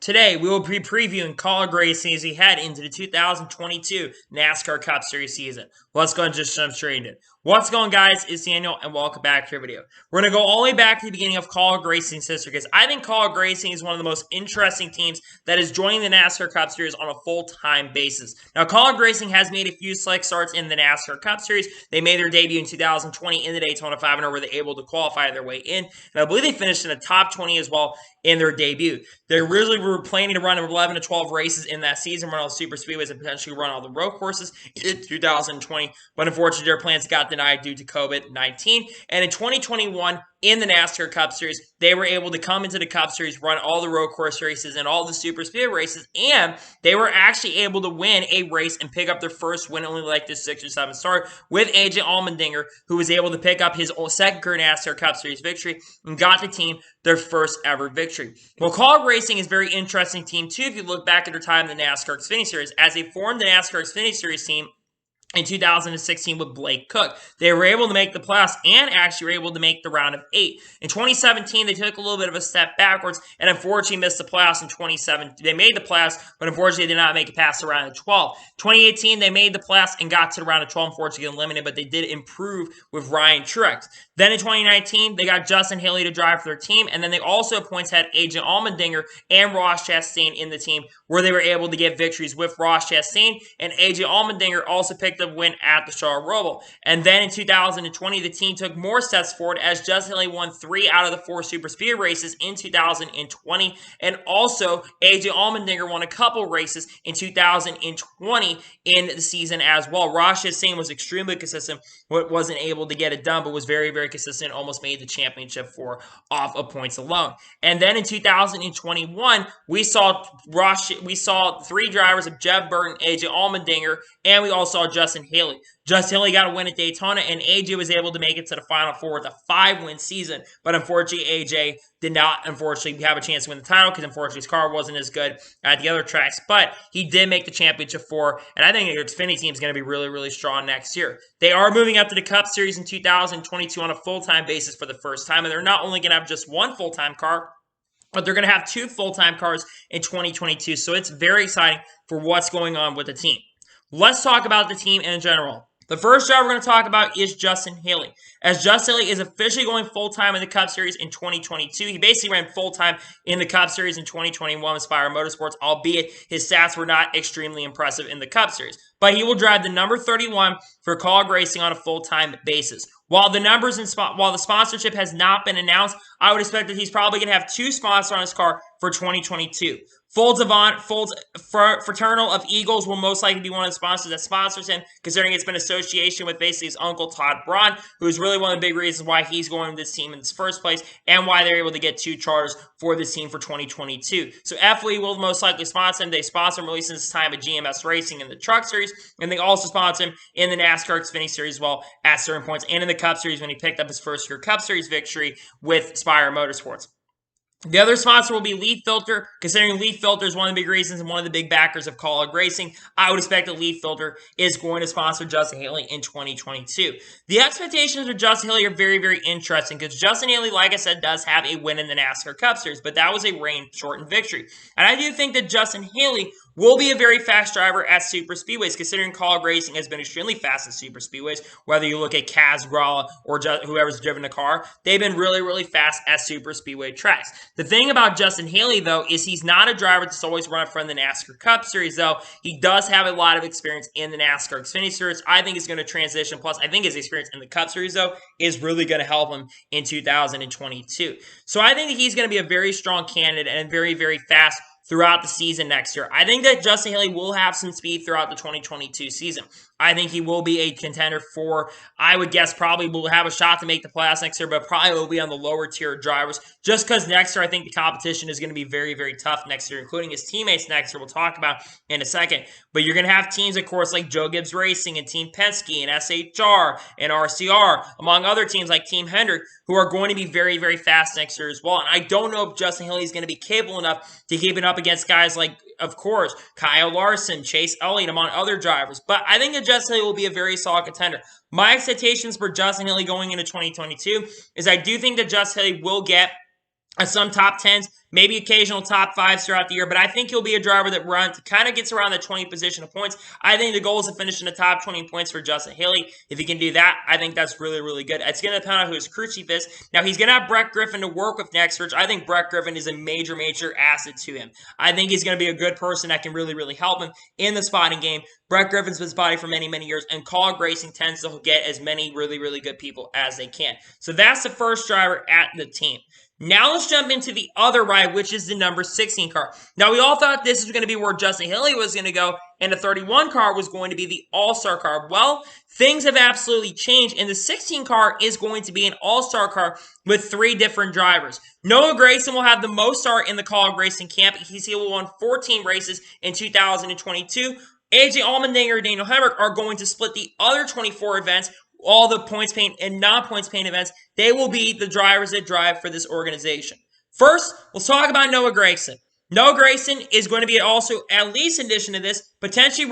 Today, we will be previewing Kaulig racing as we head into the 2022 NASCAR Cup Series season. Let's go and just jump straight into it. What's going on, guys? It's Daniel, and welcome back to your video. We're going to go all the way back to the beginning of Kaulig Racing's history, because I think Kaulig Racing is one of the most interesting teams that is joining the NASCAR Cup Series on a full-time basis. Now, Kaulig Racing has made a few select starts in the NASCAR Cup Series. They made their debut in 2020 in the Daytona 500, where they were able to qualify their way in, and I believe they finished in the top 20 as well in their debut. They originally were planning to run 11 to 12 races in that season, run all the super speedways and potentially run all the road courses in 2020, but unfortunately their plans got denied due to COVID-19. And in 2021, in the NASCAR Cup Series, they were able to come into the Cup Series, run all the road course races and all the super speed races, and they were actually able to win a race and pick up their first win, only like this 6 or 7 start, with AJ Allmendinger, who was able to pick up his second career NASCAR Cup Series victory and got the team their first ever victory. Well, Kaulig Racing is a very interesting team, too, if you look back at their time in the NASCAR Xfinity Series, as they formed the NASCAR Xfinity Series team in 2016 with Blake Cook. They were able to make the playoffs and actually were able to make the round of 8. In 2017, they took a little bit of a step backwards and unfortunately missed the playoffs in 2017. They made the playoffs, but unfortunately did not make it past the round of 12. 2018, they made the playoffs and got to the round of 12, unfortunately eliminated, but they did improve with Ryan Truex. Then in 2019, they got Justin Haley to drive for their team, and then they also had Agent Allmendinger and Ross Chastain in the team, where they were able to get victories with Ross Chastain, and AJ Allmendinger also picked up a win at the Charlotte Roval. And then in 2020, the team took more steps forward as Justin Haley won 3 out of the 4 super speed races in 2020, and also AJ Allmendinger won a couple races in 2020 in the season as well. Ross Chastain was extremely consistent, but wasn't able to get it done, but was very, very consistent, almost made the championship off of points alone. And then in 2021, we saw 3 drivers of Jeff Burton, AJ Allmendinger, and we also saw Justin Haley. Justin Haley got a win at Daytona, and AJ was able to make it to the Final Four with a 5-win season, but unfortunately, AJ did not, unfortunately, have a chance to win the title because, unfortunately, his car wasn't as good at the other tracks, but he did make the championship 4, and I think the Xfinity team is going to be really, really strong next year. They are moving up to the Cup Series in 2022 on a full-time basis for the first time, and they're not only going to have just one full-time car, but they're going to have 2 full-time cars in 2022, so it's very exciting for what's going on with the team. Let's talk about the team in general. The first driver we're going to talk about is Justin Haley, as Justin Haley is officially going full-time in the Cup Series in 2022. He basically ran full-time in the Cup Series in 2021 with Spire Motorsports, albeit his stats were not extremely impressive in the Cup Series. But he will drive the number 31 for Kaulig Racing on a full-time basis. While the sponsorship has not been announced, I would expect that he's probably going to have 2 sponsors on his car for 2022. Folds Fraternal of Eagles will most likely be one of the sponsors that sponsors him, considering it's been association with basically his uncle Todd Braun, who is really one of the big reasons why he's going to this team in the first place, and why they're able to get 2 charters for this team for 2022. So FLE will most likely sponsor him. They sponsor him really since his time at GMS Racing in the Truck Series, and they also sponsor him in the NASCAR Xfinity Series as well at certain points, and in the Cup Series when he picked up his first career Cup Series victory with Spire Motorsports. The other sponsor will be Leaf Filter. Considering Leaf Filter is one of the big reasons and one of the big backers of Kaulig Racing, I would expect that Leaf Filter is going to sponsor Justin Haley in 2022. The expectations for Justin Haley are very, very interesting because Justin Haley, like I said, does have a win in the NASCAR Cup Series, but that was a rain-shortened victory. And I do think that Justin Haley will be a very fast driver at super speedways, considering Kaulig Racing has been extremely fast at super speedways. Whether you look at Kaz Gralla or whoever's driven the car, they've been really, really fast at super speedway tracks. The thing about Justin Haley, though, is he's not a driver that's always run from the NASCAR Cup Series, though. He does have a lot of experience in the NASCAR Xfinity Series. I think he's going to transition. Plus, I think his experience in the Cup Series, though, is really going to help him in 2022. So I think that he's going to be a very strong candidate and very, very fast throughout the season next year. I think that Justin Haley will have some speed throughout the 2022 season. I think he will be a contender for, I would guess, probably will have a shot to make the playoffs next year, but probably will be on the lower tier drivers, just because next year I think the competition is going to be very, very tough next year, including his teammates next year we'll talk about in a second. But you're going to have teams, of course, like Joe Gibbs Racing and Team Penske and SHR and RCR, among other teams like Team Hendrick, who are going to be very, very fast next year as well. And I don't know if Justin Haley is going to be capable enough to keep it up against guys like, of course, Kyle Larson, Chase Elliott, among other drivers. But I think that Justin Haley will be a very solid contender. My expectations for Justin Haley going into 2022 is I do think that Justin Haley will get some top 10s, maybe occasional top 5s throughout the year, but I think he'll be a driver that runs, kind of gets around the 20 position of points. I think the goal is to finish in the top 20 points for Justin Haley. If he can do that, I think that's really, really good. It's going to depend on who his crew chief is. Now, he's going to have Brett Griffin to work with next year, which I think Brett Griffin is a major, major asset to him. I think he's going to be a good person that can really, really help him in the spotting game. Brett Griffin's been spotting for many, many years, and Kaulig Racing tends to get as many really, really good people as they can. So that's the first driver at the team. Now let's jump into the other ride, which is the number 16 car. Now, we all thought this was going to be where Justin Haley was going to go, and the 31 car was going to be the All-Star car. Well, things have absolutely changed, and the 16 car is going to be an All-Star car with 3 different drivers. Noah Grayson will have the most start in the Kaulig Racing camp. He will won 14 races in 2022. AJ Allmendinger and Daniel Hamrick are going to split the other 24 events, all the points paint and non-points paint events. They will be the drivers that drive for this organization. First, let's talk about Noah Grayson. Noah Grayson is going to be also, at least in addition to this, potentially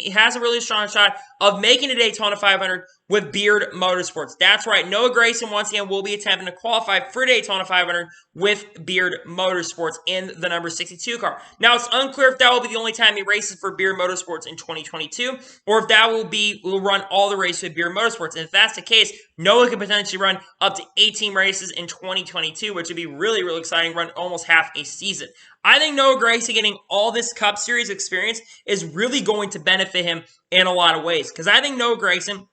has a really strong shot of making a Daytona 500 with Beard Motorsports. That's right. Noah Grayson, once again, will be attempting to qualify for Daytona 500 with Beard Motorsports in the number 62 car. Now, it's unclear if that will be the only time he races for Beard Motorsports in 2022, or if that will run all the races with Beard Motorsports. And if that's the case, Noah could potentially run up to 18 races in 2022, which would be really, really exciting, run almost half a season. I think Noah Grayson getting all this Cup Series experience is really going to benefit him in a lot of ways, because I think Noah Grayson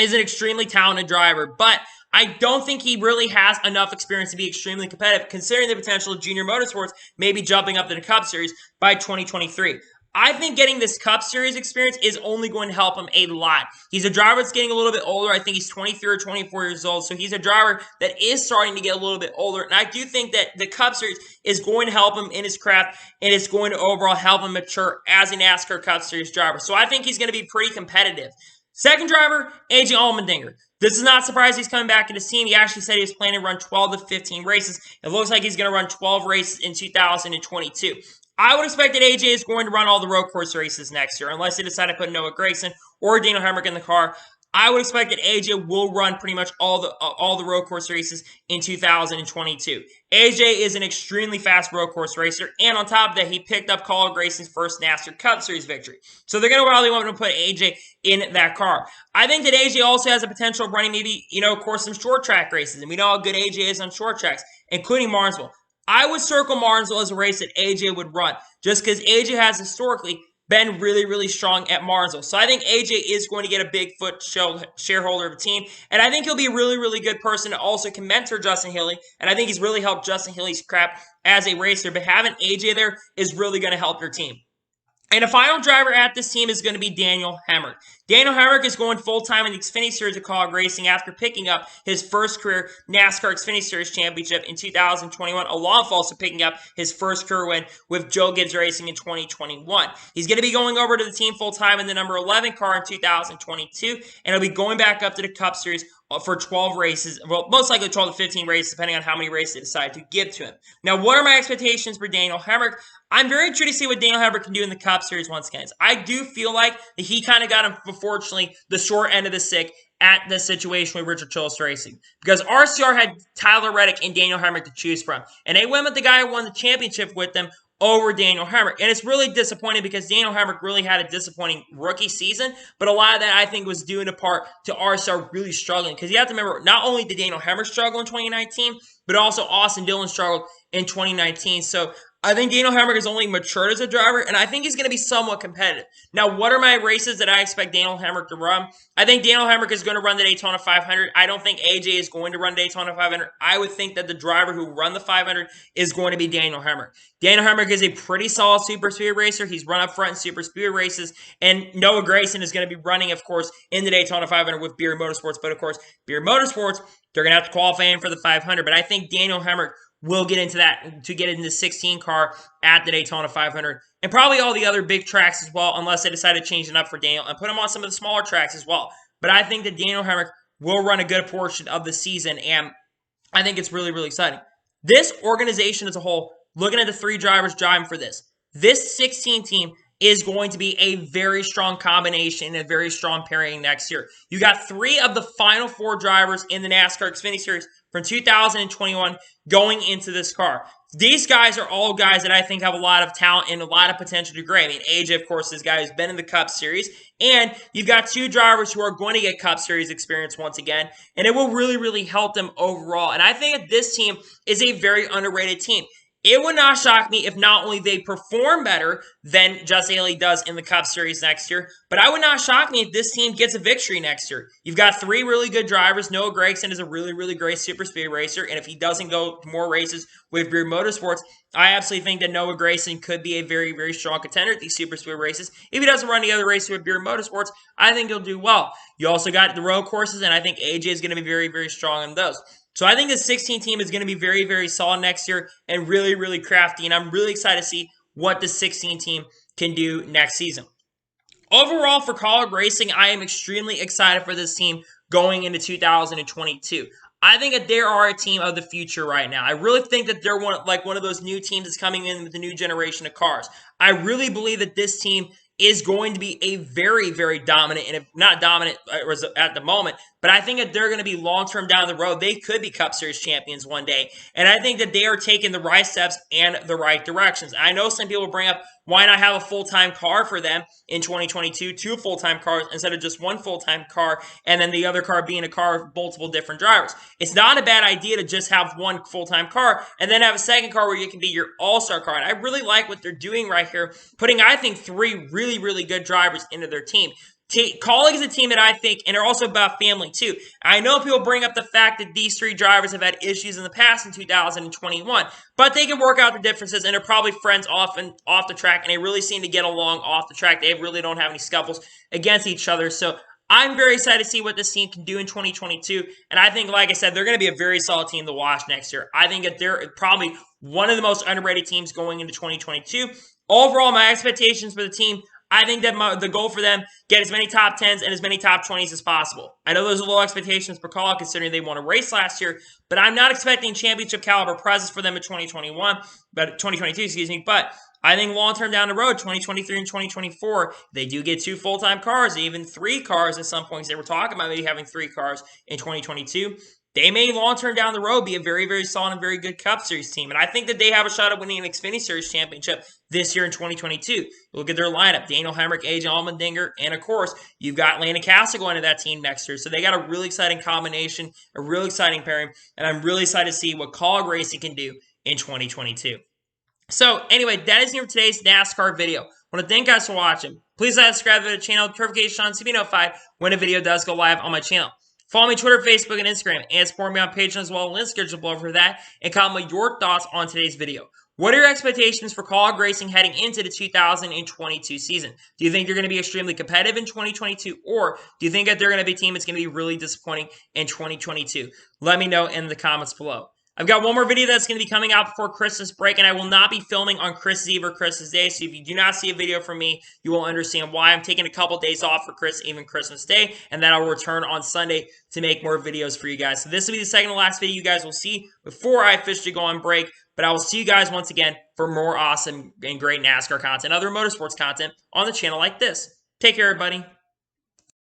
is an extremely talented driver, but I don't think he really has enough experience to be extremely competitive, considering the potential of Junior Motorsports maybe jumping up to the Cup Series by 2023. I think getting this Cup Series experience is only going to help him a lot. He's a driver that's getting a little bit older. I think he's 23 or 24 years old, so he's a driver that is starting to get a little bit older, and I do think that the Cup Series is going to help him in his craft, and it's going to overall help him mature as a NASCAR Cup Series driver. So I think he's going to be pretty competitive. Second driver, AJ Allmendinger. This is not surprising he's coming back in his team. He actually said he was planning to run 12 to 15 races. It looks like he's going to run 12 races in 2022. I would expect that AJ is going to run all the road course races next year, unless they decide to put Noah Grayson or Daniel Hamrick in the car. I would expect that AJ will run pretty much all the road course races in 2022. AJ is an extremely fast road course racer, and on top of that, he picked up Kaulig Grayson's first NASCAR Cup Series victory. So they're going to probably want to put AJ in that car. I think that AJ also has a potential of running maybe, of course, some short track races, and we know how good AJ is on short tracks, including Martinsville. I would circle Martinsville as a race that AJ would run, just because AJ has historically been really, really strong at Martinsville. So I think AJ is going to get a Bigfoot shareholder of a team, and I think he'll be a really, really good person that also can mentor Justin Haley, and I think he's really helped Justin Haley's crap as a racer, but having AJ there is really going to help your team. And the final driver at this team is going to be Daniel Hamrick. Daniel Hamrick is going full-time in the Xfinity Series of Kaulig Racing after picking up his first career NASCAR Xfinity Series championship in 2021, along with also picking up his first career win with Joe Gibbs Racing in 2021. He's going to be going over to the team full-time in the number 11 car in 2022, and he'll be going back up to the Cup Series for 12 races, well, most likely 12 to 15 races, depending on how many races they decide to give to him. Now, what are my expectations for Daniel Hamrick? I'm very intrigued to see what Daniel Hamrick can do in the Cup Series once again. I do feel like that he kind of got him, unfortunately, the short end of the stick at the situation with Richard Childress Racing. Because RCR had Tyler Reddick and Daniel Hamrick to choose from. And they went with the guy who won the championship with them over Daniel Hamrick. And it's really disappointing because Daniel Hamrick really had a disappointing rookie season, but a lot of that I think was due in part to RCR really struggling. Because you have to remember, not only did Daniel Hamrick struggle in 2019, but also Austin Dillon struggled in 2019. So I think Daniel Hamrick has only matured as a driver, and I think he's going to be somewhat competitive. Now, what are my races that I expect Daniel Hamrick to run? I think Daniel Hamrick is going to run the Daytona 500. I don't think AJ is going to run Daytona 500. I would think that the driver who run the 500 is going to be Daniel Hamrick. Daniel Hamrick is a pretty solid super speed racer. He's run up front in super speed races, and Noah Grayson is going to be running, of course, in the Daytona 500 with Beard Motorsports. But, of course, Beard Motorsports, they're going to have to qualify in for the 500. But I think Daniel Hamrick will get into that to get in the 16 car at the Daytona 500 and probably all the other big tracks as well, unless they decide to change it up for Daniel and put him on some of the smaller tracks as well. But I think that Daniel Hamrick will run a good portion of the season, and I think it's really, really exciting. This organization as a whole, looking at the 3 drivers driving for this 16 team is going to be a very strong combination and a very strong pairing next year. You got 3 of the final 4 drivers in the NASCAR Xfinity Series from 2021 going into this car. These guys are all guys that I think have a lot of talent and a lot of potential to grow. I mean, AJ, of course, this guy who's been in the Cup Series, and you've got two drivers who are going to get Cup Series experience once again, and it will really, really help them overall. And I think that this team is a very underrated team. It would not shock me if not only they perform better than Justin Haley does in the Cup Series next year, but I would not shock me if this team gets a victory next year. You've got three really good drivers. Noah Grayson is a really, really great super speed racer, and if he doesn't go more races with Beard Motorsports, I absolutely think that Noah Grayson could be a very, very strong contender at these super speed races. If he doesn't run the other races with Beard Motorsports, I think he'll do well. You also got the road courses, and I think AJ is going to be very, very strong in those. So I think the 16 team is going to be very, very solid next year and really, really crafty. And I'm really excited to see what the 16 team can do next season. Overall, for Kaulig Racing, I am extremely excited for this team going into 2022. I think that they are a team of the future right now. I really think that they're one of those new teams that's coming in with a new generation of cars. I really believe that this team is going to be a very, very dominant, and if not dominant at the moment, but I think that they're going to be long-term down the road. They could be Cup Series champions one day, and I think that they are taking the right steps and the right directions. I know some people bring up, why not have a full-time car for them in 2022, two full-time cars instead of just one full-time car, and then the other car being a car of multiple different drivers. It's not a bad idea to just have one full-time car and then have a second car where you can be your all-star car. And I really like what they're doing right here, putting, I think, three really, really good drivers into their team. Kaulig is a team that I think, and they're also about family too. I know people bring up the fact that these three drivers have had issues in the past in 2021, but they can work out the differences, and they're probably friends off the track, and they really seem to get along off the track. They really don't have any scuffles against each other, so I'm very excited to see what this team can do in 2022, and I think, like I said, they're going to be a very solid team to watch next year. I think that they're probably one of the most underrated teams going into 2022. Overall, my expectations for the team, I think that the goal for them, get as many top 10s and as many top 20s as possible. I know those are low expectations for Kaulig considering they won a race last year, but I'm not expecting championship caliber presence for them in 2022, excuse me, but I think long-term down the road, 2023 and 2024, they do get two full-time cars, even three cars at some points. They were talking about maybe having three cars in 2022. They may long-term down the road be a very, very solid and very good Cup Series team. And I think that they have a shot at winning an Xfinity Series championship this year in 2022. Look at their lineup. Daniel Hamrick, AJ Allmendinger, and of course, you've got Landon Castle going to that team next year. So they got a really exciting combination, a really exciting pairing, and I'm really excited to see what Kaulig Racing can do in 2022. So anyway, that is it for today's NASCAR video. I want to thank you guys for watching. Please subscribe to the channel, notification on to be notified when a video does go live on my channel. Follow me on Twitter, Facebook, and Instagram, and support me on Patreon as well. Links scheduled below for that, and comment your thoughts on today's video. What are your expectations for Kaulig Racing heading into the 2022 season? Do you think they're going to be extremely competitive in 2022, or do you think that they're going to be a team that's going to be really disappointing in 2022? Let me know in the comments below. I've got one more video that's going to be coming out before Christmas break, and I will not be filming on Christmas Eve or Christmas Day, so if you do not see a video from me, you will understand why. I'm taking a couple days off for Christmas Eve and Christmas Day, and then I'll return on Sunday to make more videos for you guys. So this will be the second to last video you guys will see before I officially go on break, but I will see you guys once again for more awesome and great NASCAR content, other motorsports content on the channel like this. Take care, everybody.